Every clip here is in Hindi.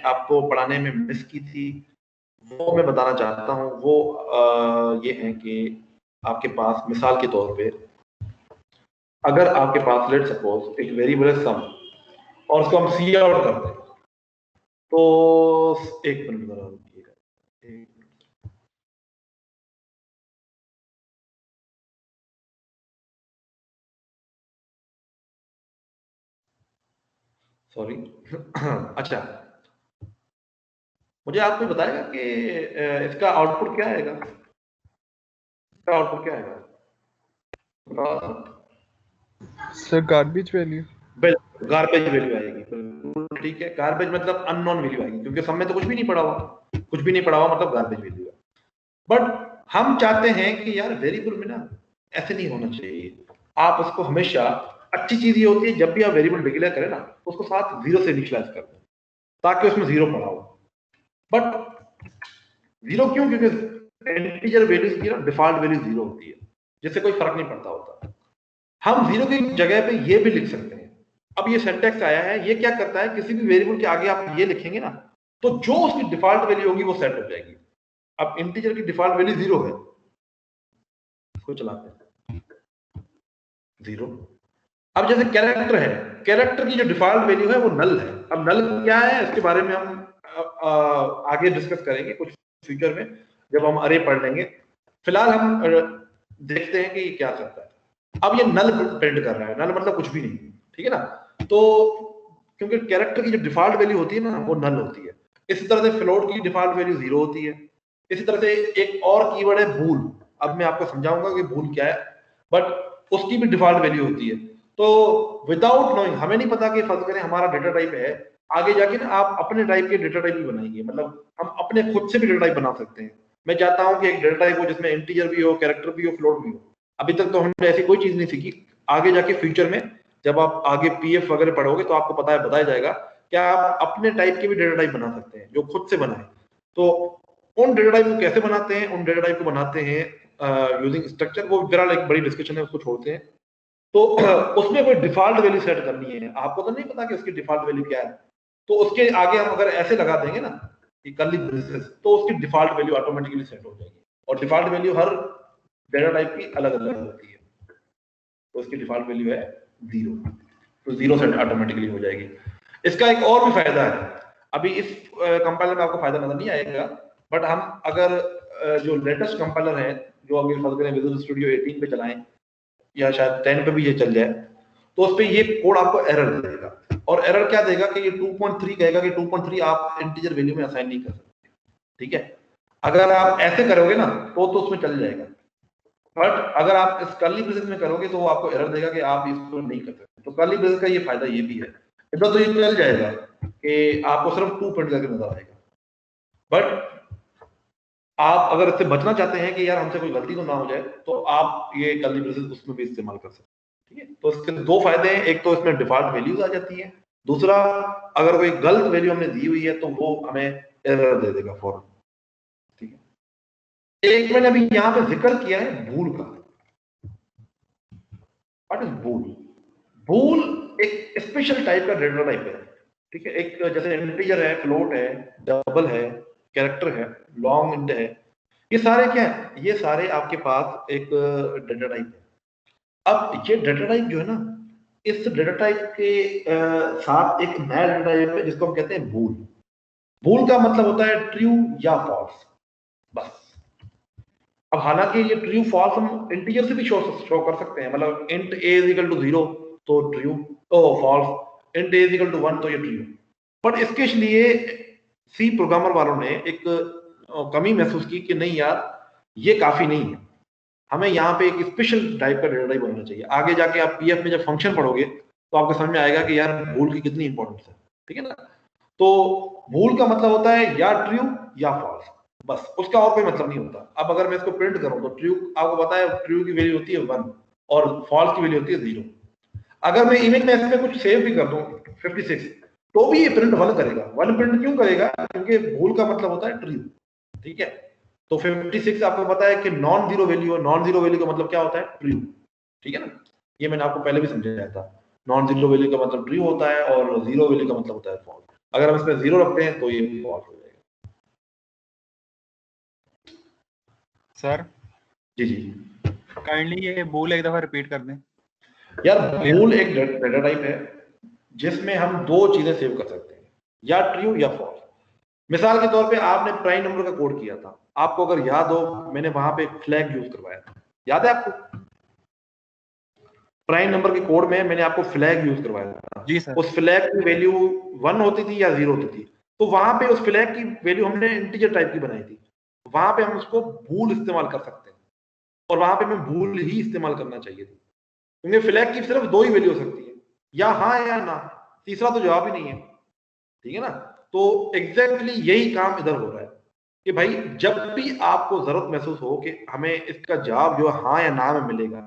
आपको पढ़ाने में मिस की थी वो मैं बताना चाहता हूँ। वो ये है कि आपके पास मिसाल के तौर पे अगर आपके पास लेट सपोज एक वेरिएबल है सम और उसको हम सी आउट करते हैं तो एक मिनट जरा रुकिएगा, सॉरी अच्छा, मुझे आप कोई बताएगा कि इसका आउटपुट क्या आएगा? इसका आउटपुट क्या आएगा sir? Garbage value. Garbage value आएगी, बिल्कुल ठीक है। गार्बेज मतलब अननोन वैल्यू आएगी, क्योंकि सब में तो कुछ भी नहीं पड़ा हुआ, कुछ भी नहीं पड़ा हुआ मतलब गार्बेज वैल्यू है। बट हम चाहते हैं कि यार वेरिएबल में ना ऐसे नहीं होना चाहिए। आप उसको हमेशा, अच्छी चीज ये होती है जब भी आप वेरिएबल डिक्लेयर करें ना तो उसको साथ जीरो से इनिशियलाइज कर दें ताकि उसमें जीरो पड़ा हो। बट जीरो क्यों? क्योंकि इंटीजर वैल्यूज की ना डिफॉल्ट वैल्यू जीरो होती है, जिससे कोई फर्क नहीं पड़ता होता। हम जीरो की जगह पे ये भी लिख सकते हैं। अब ये सिंटैक्स आया है, ये क्या करता है, किसी भी वेरिएबल के आगे आप ये लिखेंगे ना तो जो उसकी डिफॉल्ट वैल्यू होगी वो सेट हो जाएगी। अब इंटीजर की डिफॉल्ट वैल्यू जीरो है, इसको चलाते हैं जीरो। अब जैसे कैरेक्टर है, कैरेक्टर की जो डिफॉल्ट वैल्यू है वो नल है। अब नल क्या है इसके बारे में हम आगे डिस्कस करेंगे कुछ फ्यूचर में जब हम अरे पढ़ लेंगे। फिलहाल हम देखते हैं कि ये क्या करता है। अब ये नल प्रिंट कर रहा है, नल मतलब कुछ भी नहीं, ठीक है ना। तो क्योंकि कैरेक्टर की जो डिफॉल्ट वैल्यू होती है ना वो नल होती है। इसी तरह से फ्लोट की डिफॉल्ट वैल्यू जीरो होती है। इसी तरह से एक और कीवर्ड है बूल। अब मैं आपको समझाऊंगा कि बूल क्या है, बट उसकी भी डिफॉल्ट वैल्यू होती है। तो विदाउट नोइंग, हमें नहीं पता कि फर्ज करें हमारा डेटा टाइप है, आगे जाके ना आप अपने टाइप के डेटा टाइप भी बनाएंगे, मतलब हम अपने खुद से भी डेटा टाइप बना सकते हैं। मैं चाहता हूं कि एक डेटा टाइप हो जिसमें इंटीजर भी हो, कैरेक्टर भी हो, फ्लोट भी हो। अभी तक तो हमने ऐसी कोई चीज नहीं सीखी। आगे जाके फ्यूचर में जब आप आगे पीएफ वगैरह पढ़ोगे तो आपको पता है, बताया जाएगा कि आप अपने टाइप के भी डेटा टाइप बना सकते हैं जो खुद से बनाए। तो उन डेटा टाइप को कैसे बनाते हैं? उन डेटा टाइप को बनाते हैं यूजिंग स्ट्रक्चर। वो फिलहाल एक बड़ी डिस्कशन है, उसको छोड़ते हैं। तो उसमें कोई डिफॉल्ट वैल्यू सेट करनी है, आपको तो नहीं पता कि उसकी डिफॉल्ट वैल्यू क्या है। तो उसके आगे हम अगर ऐसे लगा देंगे ना कि कर्ली ब्रेसेस, तो उसकी डिफॉल्ट वैल्यू ऑटोमेटिकली सेट हो जाएगी। और डिफॉल्ट वैल्यू हर डेटा टाइप की अलग अलग होती है। तो उसकी डिफॉल्ट वैल्यू है जीरो, तो जीरो सेट ऑटोमेटिकली हो जाएगी। इसका एक और भी फायदा है, अभी इस कंपाइलर में आपको फायदा नजर नहीं आएगा, बट हम अगर जो लेटेस्ट कंपाइलर है जो अभी फर्ज करें विजुअल स्टूडियो 18 पे चलाएं या शायद 10 पे भी ये चल जाए, तो उस पे ये कोड आपको एरर देगा। और एरर क्या देगा कि ये 2.3 कहेगा कि 2.3 आप इंटीजर वैल्यू में असाइन नहीं कर सकते, ठीक है। अगर आप ऐसे करोगे ना तो उसमें चल जाएगा, बट अगर आप इस कर्ली ब्रेसेस में करोगे तो वो आपको एरर देगा कि आप इसको नहीं कर सकते। तो कर्ली ब्रेसेस का ये फायदा ये भी है, इतना तो ये चल जाएगा कि आपको सिर्फ 2 प्रिंट करके नजर आएगा। बट आप अगर इससे बचना चाहते हैं कि यार हमसे कोई गलती तो ना हो जाए, तो आप ये कर्ली ब्रेसेस उसमें भी इस्तेमाल कर सकते हैं, ठीक है। तो इसके दो फायदे हैं, एक तो इसमें डिफॉल्ट वैल्यूज आ जाती है, दूसरा अगर कोई गलत वैल्यू हमने दी हुई है तो वो हमें एरर दे देगा फौरन, ठीक है। एक मैंने अभी यहाँ पे जिक्र किया है बूल का। व्हाट इज बूल? बूल एक स्पेशल टाइप का डेटा टाइप है, ठीक है। एक जैसे इंटीजर है, फ्लोट है, डबल है, कैरेक्टर है, लॉन्ग इंट है, ये सारे क्या है? ये सारे आपके पास एक डेटा टाइप है। अब ये डेटा टाइप जो है ना, इस डेटा टाइप के साथ एक नया डेटा टाइप है जिसको हम कहते हैं बूल। बूल का मतलब होता है ट्रू या फॉल्स, बस। अब हालांकि ये ट्रू फॉल्स हम इंटीजर से भी शो कर सकते हैं, मतलब int a is equal to 0 तो ट्रू, तो false. Int a is equal to 1 तो ये ट्रू। बट इसके लिए सी प्रोग्रामर वालों ने एक कमी महसूस की कि नहीं यार, ये काफी नहीं है, हमें यहाँ पे एक स्पेशल टाइप का डेटा टाइप बनना चाहिए। आगे जाके आप पीएफ में जब फंक्शन पढ़ोगे तो आपको समझ में आएगा कि यार बूल की कितनी इंपॉर्टेंस है, ठीक है ना। तो बूल का मतलब होता है या ट्रू या फॉल्स, बस, उसका और कोई मतलब नहीं होता। अब अगर मैं इसको प्रिंट करूं तो ट्रू, आपको पता है ट्रू की वैल्यू होती है 1 और फॉल्स की वैल्यू होती है 0। अगर मैं इमेज में इसमें कुछ सेव भी कर दूं 56, तो भी ये प्रिंट 1 करेगा। 1 प्रिंट क्यों करेगा? क्योंकि बूल का मतलब होता है ट्रू, ठीक है। तो 56 आपको पता है कि नॉन जीरो वैल्यू है, नॉन जीरो वैल्यू का मतलब क्या होता है? ट्रू, ठीक है ना। ये मैंने आपको पहले भी समझाया था, नॉन जीरो वैल्यू का मतलब ट्रू होता है और जीरो वैल्यू का मतलब होता है फॉल्स। अगर हम इसमें 0 रखते हैं तो ये फॉल्स हो जाएगा। सर जी जी काइंडली ये बोल एक दफा रिपीट कर दें। यार, बूल एक डेटा टाइप है जिसमें हम दो चीजें सेव कर सकते हैं, या ट्रू या फॉल्स। मिसाल के तौर पे आपने प्राइम नंबर का कोड किया था, आपको अगर याद हो मैंने वहां पे फ्लैग यूज करवाया था, याद है आपको? प्राइम नंबर के कोड में मैंने आपको फ्लैग यूज करवाया था। जी सर। उस फ्लैग की वैल्यू 1 होती थी या 0 होती थी, तो वहां पे उस फ्लैग की वैल्यू हमने इंटीजर टाइप की बनाई थी, वहां पे हम उसको बूल इस्तेमाल कर सकते हैं, और वहां पे हमें बूल ही इस्तेमाल करना चाहिए थी, क्योंकि फ्लैग की सिर्फ दो ही वैल्यू हो सकती है, या हाँ या ना, तीसरा तो जवाब ही नहीं है। ठीक है ना? तो एग्जैक्टली यही काम इधर हो रहा है कि भाई जब भी आपको जरूरत महसूस हो कि हमें इसका जवाब जो हाँ या ना में मिलेगा,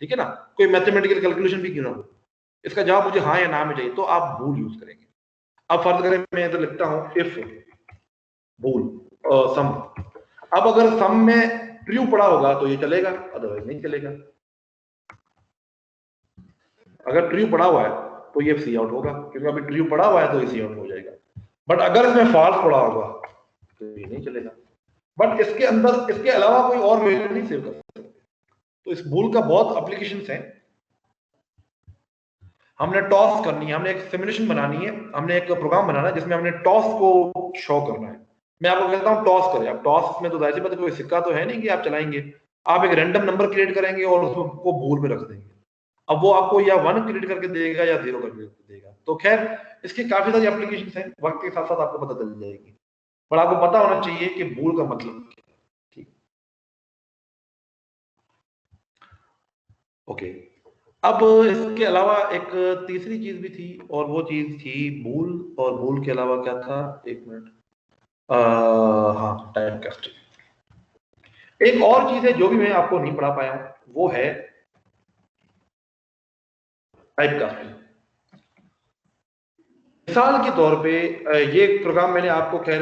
ठीक है ना, कोई मैथमेटिकल कैलकुलेशन भी क्यों ना हो, इसका जवाब मुझे हाँ या ना में चाहिए, तो आप बूल यूज करेंगे। अब फर्ज करें मैं इधर लिखता हूं इफ बूल सम। अब अगर सम में ट्रू पड़ा होगा तो ये चलेगा, अदरवाइज नहीं चलेगा। अगर ट्रू पड़ा हुआ है तो ये सी आउट होगा, क्योंकि अभी ट्रू पड़ा हुआ है तो ये सी आउट हो जाएगा। बट अगर इसमें फॉल्स पड़ा होगा तो ये नहीं चलेगा। बट इसके अंदर इसके अलावा कोई और वैल्यू नहीं सेव कर सकते। तो इस बूल का बहुत एप्लीकेशंस हैं। हमने टॉस करनी है, हमने एक सिमुलेशन बनानी है, हमने एक प्रोग्राम बनाना है जिसमें हमने टॉस को शो करना है। मैं आपको कहता हूं टॉस करें। अब टॉस में तो जाहिर सी बात है, कोई सिक्का तो है नहीं कि आप चलाएंगे, आप एक रैंडम नंबर क्रिएट करेंगे और उसको बूल में रख देंगे। अब वो आपको या 1 क्रिएट करके देगा या 0 करके देगा। तो खैर इसकी काफी सारी एप्लीकेशंस हैं, वक्त के साथ साथ आपको पता चल जाएगी, पर आपको पता होना चाहिए कि बूल का मतलब क्या है। ठीक, ओके। अब इसके अलावा एक तीसरी चीज भी थी, और वो चीज थी बूल, और बूल के अलावा क्या था, एक मिनट, हाँ, टाइम कास्टिंग। एक और चीज है जो भी मैं आपको नहीं पढ़ा पाया हूं, वो है टाइप कास्टिंग। मिसाल के तौर पे ये प्रोग्राम मैंने आपको खैर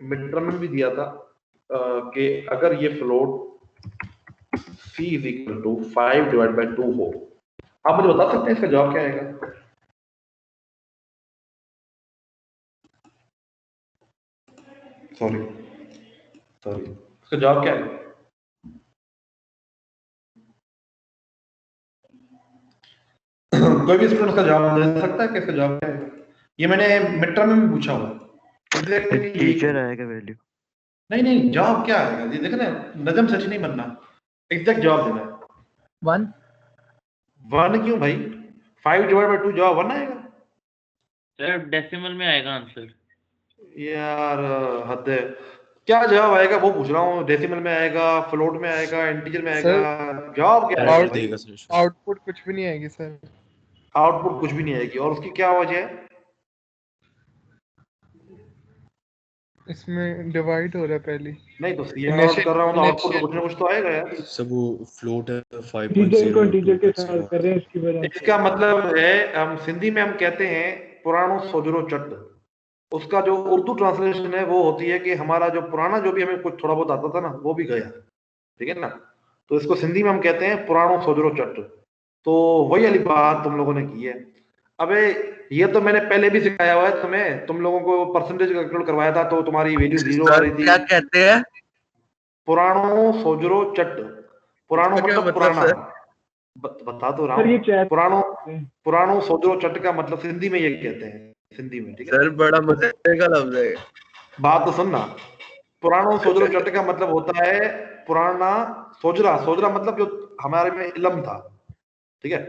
मिड टर्म में भी दिया था, कि अगर ये float c is equal to 5/2 हो, आप मुझे बता सकते हैं इसका जवाब क्या आएगा? सॉरी इसका जवाब क्या है? कोई भी स्टूडेंट का जवाब दे सकता है कि इसका जवाब क्या है? ये मैंने मिड टर्म में भी पूछा हुआ है। टीचर आएगा वैल्यू। नहीं, जवाब क्या आएगा? ये देखना, नजम सच नहीं बनना, एग्जैक्ट जवाब देना है। 1 क्यों भाई? 5/2 जवाब 1 आएगा सर डेसिमल में आएगा आंसर। यार हद है। क्या जवाब आएगा वो पूछ रहा हूँ, डेसिमल में आएगा, फ्लोट में आएगा, इंटीजर में आएगा? जवाब क्या आएगा भाई? आउटपुट कुछ भी नहीं आएगी सर। आउटपुट कुछ भी नहीं आएगी, और उसकी क्या वजह है? इसमें डिवाइड हो रहा है पहले। नहीं तो सी आउट कर रहा हूँ तो आउटपुट तो कुछ ना कुछ तो आएगा यार। सब वो फ्लोट है 5.0 इंटीजर के साथ कर रहे हैं इसकी वजह। इसका मतलब है, हम सिंधी में हम कहते हैं पुराणो सोजरो चट। उसका जो उर्दू ट्रांसलेशन है वो होती है कि हमारा जो पुराना जो भी हमें कुछ थोड़ा बहुत आता था ना वो भी गया। ठीक है ना? तो इसको सिंधी में हम कहते हैं पुराणो सोजरो चट। तो वही वाली बात तुम लोगों ने की है। अबे ये तो मैंने पहले भी सिखाया हुआ है तुम्हें, तुम लोगों को परसेंटेज कैलकुलेट करवाया था तो तुम्हारी वैल्यू 0 आ रही थी। क्या कहते हैं? पुराणो सोजरो चट। पुराणो मतलब पुराना। बता तो रहा हूँ। पुराणो सोजरो चट का मतलब सिंधी में ये कहते हैं, सिंधी में। ठीक है सर बड़ा मजे का लफ्ज है। बात तो सुनना। पुराणो सोजरो चट का मतलब होता है पुराना। सोजरा, सोजरा मतलब जो हमारे में इलम था। ठीक है?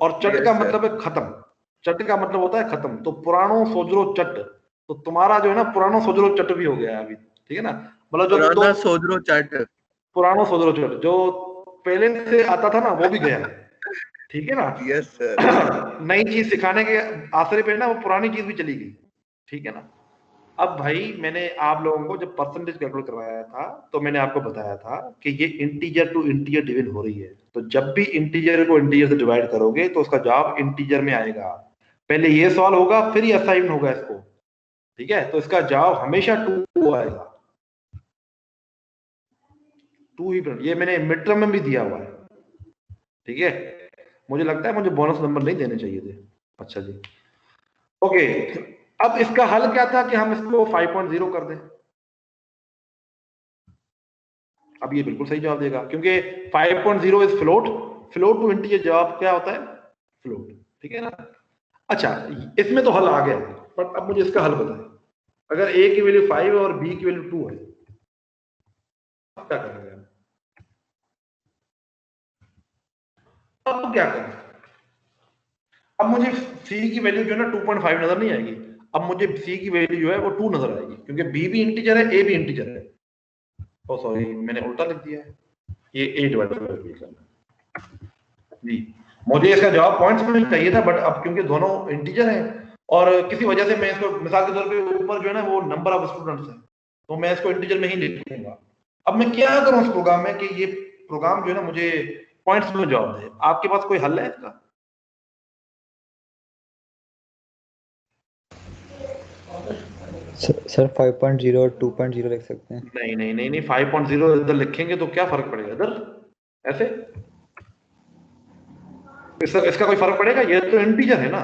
और चट का मतलब है खत्म। चट का मतलब होता है खत्म। तो पुराणो सोजरो चट, तो तुम्हारा जो है ना पुराणो सोजरो चट भी हो गया है अभी। ठीक है ना? मतलब जो पुराना सोजरो चट, पुराणो सोजरो चट जो पहले से आता था ना वो भी गया। ठीक है ना? Yes sir. नई चीज सिखाने के आसरे पे ना वो पुरानी चीज भी चली गई। ठीक है ना? अब भाई मैंने आप लोगों को जब परसेंटेज कैलकुलेट करवाया था तो मैंने आपको बताया था कि ये इंटीजर टू इंटीजर डिवीजन हो रही है। तो जब भी इंटीजर को इंटीजर से डिवाइड करोगे तो उसका जवाब इंटीजर में आएगा। पहले ये सवाल होगा फिर ये असाइन होगा इसको। ठीक है? तो इसका जवाब हमेशा 2 आएगा। 2 ही। ये मैंने मिड टर्म में भी दिया हुआ है। ठीक है? मुझे लगता है मुझे बोनस नंबर नहीं देने चाहिए थे। अच्छा जी, ओके। अब इसका हल क्या था कि हम इसको 5.0 कर दें। अब ये बिल्कुल सही जवाब देगा क्योंकि 5.0 is float, float to integer जवाब क्या होता है, फ्लोट। ठीक है ना। अच्छा, इसमें तो हल आ गया, बट अब मुझे इसका हल बताएं। अगर a की वैल्यू 5 है और b की वैल्यू 2 है, अब क्या करेंगे? अब क्या करें? अब मुझे c की वैल्यू जो है ना 2.5 नजर नहीं आएगी, अब मुझे c की वैल्यू जो है वो 2 नजर आएगी क्योंकि b भी इंटीजर है, a भी इंटीजर है। ओ सॉरी, मैंने उल्टा लिख दिया है, ये a डिवाइडेड बाय b करना जी। मुझे इसका जवाब पॉइंट्स में चाहिए था, बट अब क्योंकि दोनों इंटीजर हैं और किसी वजह से मैं इसको मिसाल के तौर पे ऊपर जो है ना वो नंबर ऑफ स्टूडेंट्स है, तो मैं इसको इंटीजर में ही लिखूंगा। अब मैं क्या करूं इस प्रोग्राम में कि ये प्रोग्राम जो है ना मुझे पॉइंट्स में जवाब दे। आपके पास कोई हल है इसका? सर 5.0 और 2.0 लिख सकते हैं। नहीं नहीं नहीं नहीं, 5.0 इधर लिखेंगे तो क्या फर्क पड़ेगा इधर ऐसे? इसका कोई फर्क पड़ेगा? ये तो इंटीजर है ना,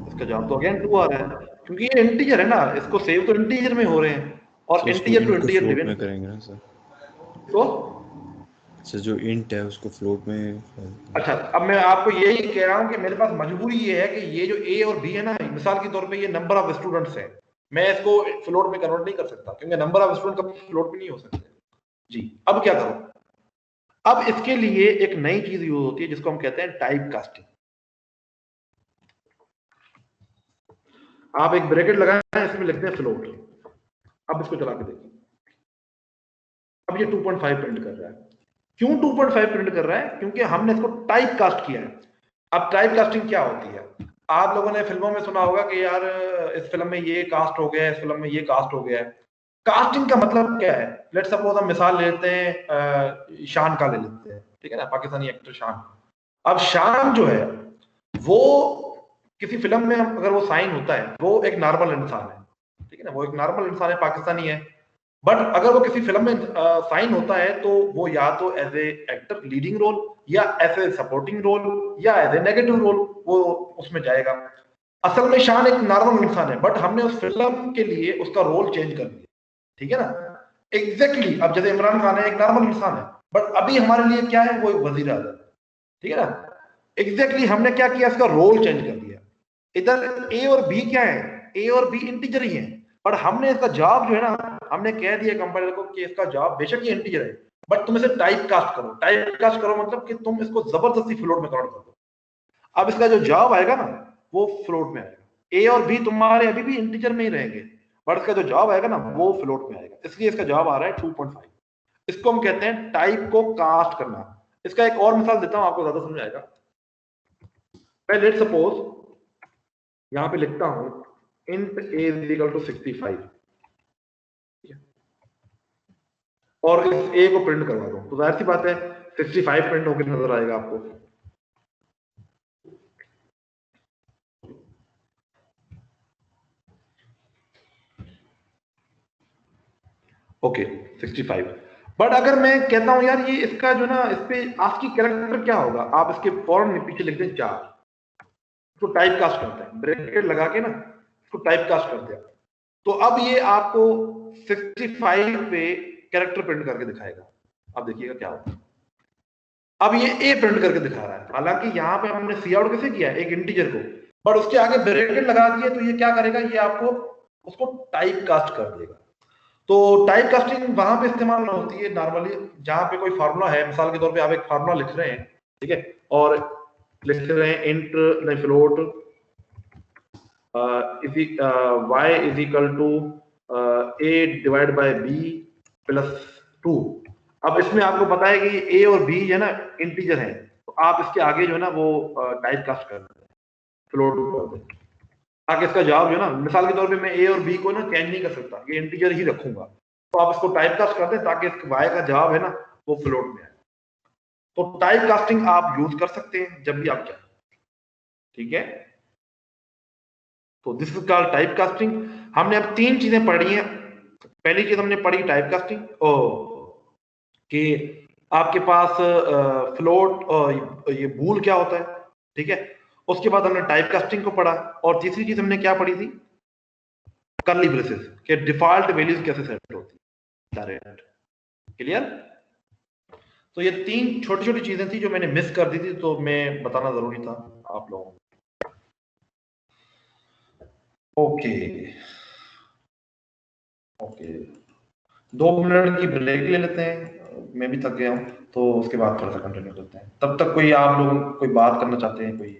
इसका जवाब तो अगेन 2 आ रहा है क्योंकि ये इंटीजर है ना, इसको सेव तो इंटीजर में हो रहे हैं और इंटीजर टू इंटीजर फ्लोट में करेंगे ना सर। तो सर जो इंट है उसको फ्लोट में। अच्छा, अब मैं आपको यही कह रहा हूं कि मेरे पास मजबूरी ये है कि ये जो a और b है ना, मिसाल के तौर पे ये नंबर ऑफ स्टूडेंट्स है, मैं इसको फ्लोट में कन्वर्ट नहीं कर सकता क्योंकि नंबर ऑफ स्टूडेंट कभी फ्लोट में नहीं हो सकते जी। अब क्या करूं? अब इसके लिए एक नई चीज यूज होती है जिसको हम कहते हैं टाइप कास्टिंग। आप एक ब्रैकेट लगाएं, इसमें लिखते हैं फ्लोट। अब इसको चला के देखिए, अब ये 2.5 प्रिंट कर रहा है। क्यों 2.5 प्रिंट कर रहा है? क्योंकि हमने इसको टाइप कास्ट किया है। अब टाइप कास्टिंग क्या होती है? आप लोगों ने फिल्मों में सुना होगा कि यार इस फिल्म में ये कास्ट हो गया है, इस फिल्म में ये कास्ट हो गया है। कास्टिंग का मतलब क्या है? लेट सपोज हम मिसाल लेते हैं, शान का ले लेते हैं, ठीक है ना, पाकिस्तानी एक्टर शान। अब शान जो है वो किसी फिल्म में अगर वो साइन होता है, वो एक नॉर्मल इंसान है, ठीक है ना, वो एक नॉर्मल इंसान है, पाकिस्तानी है। बट अगर वो किसी फिल्म में साइन होता है तो वो या तो as a actor leading role या एज ए सपोर्टिंग रोल या एज ए नेगेटिव रोल वो उसमें जाएगा। असल में शान एक नॉर्मल इंसान है, बट हमने उस फिल्म के लिए उसका रोल चेंज कर दिया, ठीक है ना। एग्जैक्टली अब जैसे इमरान खान है, एक नॉर्मल इंसान है, बट अभी हमारे लिए क्या है, वो एक वजीर आज़म, ठीक है ना। एग्जैक्टली हमने क्या किया, इसका रोल चेंज कर दिया। इधर ए और बी क्या है? ए और बी इंटीजर ही है, पर हमने इसका जवाब जो है ना, हमने कह दिया कंपाइलर को कि इसका जवाब बेशक ये इंटीजर है, बट तुम इसे टाइप कास्ट करो। टाइप कास्ट करो मतलब कि तुम इसको जबरदस्ती फ्लोट में कन्वर्ट कर दो। अब इसका जो जवाब आएगा ना वो फ्लोट में आएगा। ए और बी तुम्हारे अभी भी इंटीजर में ही रहेंगे, बट इसका जो जवाब आएगा ना वो फ्लोट में आएगा, इसलिए इसका जवाब आ रहा है 2.5। इसको हम कहते हैं टाइप को कास्ट करना। इसका एक और मिसाल देता हूं, आपको ज्यादा समझ आएगा। मैं लेट सपोज यहां पे लिखता हूं int a is equal to 65 और इस a को प्रिंट करवा दूं, तो जाहिर सी बात है 65 प्रिंट होकर नजर आएगा आपको। ओके 65। बट अगर मैं कहता हूं यार ये इसका जो ना, इस पे ASCII कैरेक्टर क्या होगा, आप इसके फौरन पीछे लिख दें 4, इसको टाइप कास्ट करते हैं, ब्रैकेट लगा के ना इसको टाइप कास्ट करते हैं। तो अब ये आपको 65 पे कैरेक्टर प्रिंट करके दिखाएगा। अब देखिएगा क्या होगा। अब ये ए प्रिंट करके दिखा रहा है, हालांकि यहाँ पे हमने सी आउट कैसे किया है, एक इंटीजर को, बट उसके आगे ब्रैकेट लगा दिए, तो ये क्या करेगा, ये आपको उसको टाइप कास्ट कर देगा। तो टाइप कास्टिंग वहां पे इस्तेमाल होती है नॉर्मली जहां पे कोई फार्मूला है, मिसाल के तौर पे आप एक फार्मूला लिख रहे हैं, ठीक है, और लिख रहे हैं इंट नहीं float y is equal to a divide by b plus 2। अब इसमें आपको पता है कि a और b है ना इंटीजर है, तो आप इसके आगे जो है ना वो टाइप कास्ट कर देते हैं, फ्लोट कर देते हैं, ताकि इसका जवाब जो है ना, मिसाल के तौर पे मैं a और b को ना चेंज नहीं कर सकता, ये इंटीजर ही रखूंगा, तो आप इसको टाइप कास्ट कर दें ताकि इसके y का जवाब है ना वो फ्लोट में आए। तो टाइप कास्टिंग आप यूज कर सकते हैं जब भी आप चाहें, ठीक है। तो this is called type casting. हमने अब 3 चीजें पढ़ी हैं। पहली चीज हमने पढ़ी टाइप कास्टिंग, कि आपके पास फ्लोट और ये बूल क्या होता है, ठीक है। उसके बाद हमने टाइप कास्टिंग को पढ़ा, और तीसरी चीज हमने क्या पढ़ी थी, कर्ली ब्रेसेस के डिफॉल्ट वैल्यूज कैसे सेट होती है डायरेक्ट। क्लियर? तो ये 3 छोटी छोटी चीजें थी जो मैंने मिस कर दी थी, तो मैं बताना जरूरी था आप लोगों को। ओके ओके 2 मिनट की ब्रेक ले लेते हैं, मैं भी थक गया हूँ, तो उसके बाद थोड़ा सा कंटिन्यू करते हैं। तब तक कोई आप लोग कोई बात करना चाहते हैं कोई?